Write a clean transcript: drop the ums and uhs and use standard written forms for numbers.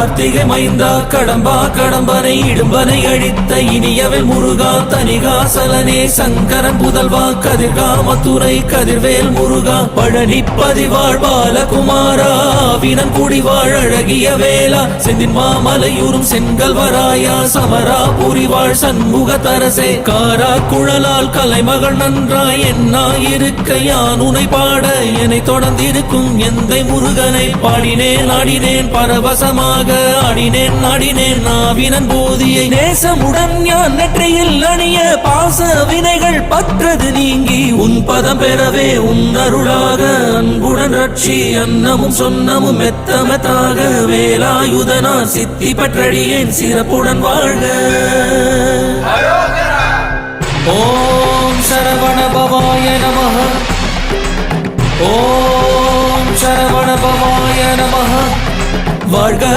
கார்த்திகை மைந்தா கடம்பா கடம்பனை இடும்பனை அழித்த இனியவள் முருகா தனிகாசலனே சங்கரன் புதல்வா கதிர்காமத்துறை கதிர்வேல் முருகா பழனி பதிவாழ் பாலகுமாரா வினன் குடிவாழ் அழகிய வேளா செந்தின் மாமலையூரும் செங்கல்வராயா சமரா புரிவாழ் சண்முக தரசே காரா குழலால் கலைமகள் நன்றாய் என்னாயிருக்க யான் உனை பாட என்னை தொடர்ந்திருக்கும் எந்தை முருகனை பாடினேன் ஆடினேன் பரவசமாக ஆடினேன் நாடினேன் நாவினன் போதியை நேசமுடன் யான் நெற்றியில் அணிய பாச வினைகள் பற்றது நீங்கி உன் பதம் பெறவே உன் அருளாக அன்புடன் ரட்சி அன்னமும் சொன்னமும் மெத்தமெத்தாக வேலாயுதனா சித்தி பற்றடியேன் சிறப்புடன் வாழ்க. ஓம் சரவண பவாய நமஹ. ஓம் சரவண பவாய நமஹ. வாழ்க